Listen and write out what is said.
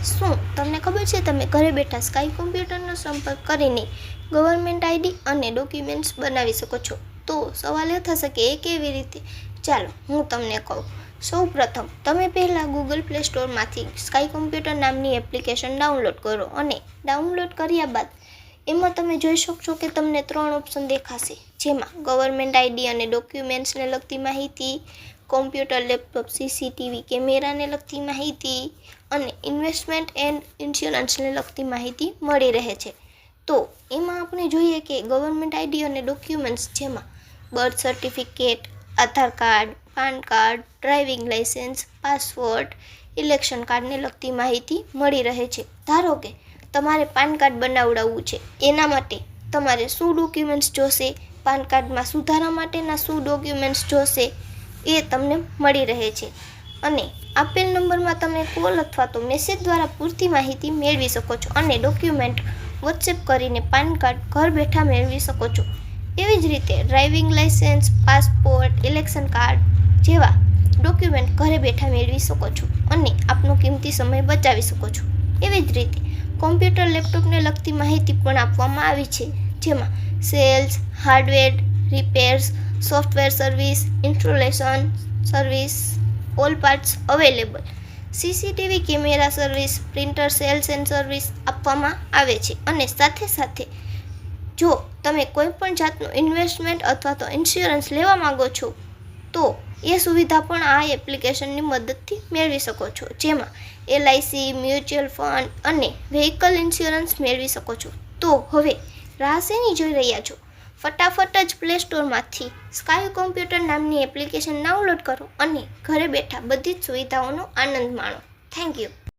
શું તમને ખબર છે તમે ઘરે બેઠા સ્કાય કોમ્પ્યુટરનો સંપર્ક કરીને ગવર્મેન્ટ આઈડી અને ડોક્યુમેન્ટ્સ બનાવી શકો છો? તો સવાલ એ થશે કે એ કેવી રીતે? ચાલો હું તમને કહું. સૌપ્રથમ તમે પહેલાં ગૂગલ પ્લે સ્ટોરમાંથી સ્કાય કોમ્પ્યુટર નામની એપ્લિકેશન ડાઉનલોડ કરો અને ડાઉનલોડ કર્યા બાદ એમાં તમે જોઈ શકશો કે તમને 3 ઓપ્શન દેખાશે, જેમાં ગવર્મેન્ટ આઈડી અને ડોક્યુમેન્ટ્સને લગતી માહિતી, કોમ્પ્યુટર, લેપટોપ, સીસીટીવી કેમેરાને લગતી માહિતી અને ઇન્વેસ્ટમેન્ટ એન્ડ ઇન્સ્યોરન્સને લગતી માહિતી મળી રહે છે. તો એમાં આપણે જોઈએ કે ગવર્મેન્ટ આઈડી અને ડોક્યુમેન્ટ્સ, જેમાં birth certificate, Aadhaar card, PAN card, driving licence, passport, election કાર્ડને લગતી માહિતી મળી રહે છે. ધારો કે તમારે પાન કાર્ડ બનાવડાવવું છે, એના માટે તમારે શું ડોક્યુમેન્ટ્સ જોશે, પાન કાર્ડમાં સુધારા માટેના શું ડોક્યુમેન્ટ્સ જોશે, એ તમને મળી રહે છે. અને આપેલ નંબરમાં તમે કોલ અથવા તો મેસેજ દ્વારા પૂરતી માહિતી મેળવી શકો છો અને ડોક્યુમેન્ટ વોટ્સએપ કરીને પાન કાર્ડ ઘર બેઠા મેળવી શકો છો. એવી જ રીતે driving licence, passport, election card જેવા ડોક્યુમેન્ટ ઘરે બેઠા મેળવી શકો છો અને આપનો કિંમતી સમય બચાવી શકો છો. એવી જ રીતે કોમ્પ્યુટર, લેપટોપને લગતી માહિતી પણ આપવામાં આવી છે, જેમાં sales, hardware repairs, software service, installation service, all parts available, CCTV camera service, printer sales and service આપવામાં આવે છે. અને સાથે સાથે જો તમે કોઈ પણ જાતનું ઇન્વેસ્ટમેન્ટ અથવા તો ઇન્સ્યોરન્સ લેવા માંગો છો તો એ સુવિધા પણ આ એપ્લિકેશનની મદદથી મેળવી શકો છો, જેમાં LIC, મ્યુચ્યુઅલ ફંડ અને વ્હીકલ ઇન્સ્યોરન્સ મેળવી શકો છો. તો હવે રાહ શેની જોઈ રહ્યા છો? ફટાફટ જ પ્લે સ્ટોરમાંથી સ્કાય કોમ્પ્યુટર નામની એપ્લિકેશન ડાઉનલોડ કરો અને ઘરે બેઠા બધી જ સુવિધાઓનો આનંદ માણો. Thank you.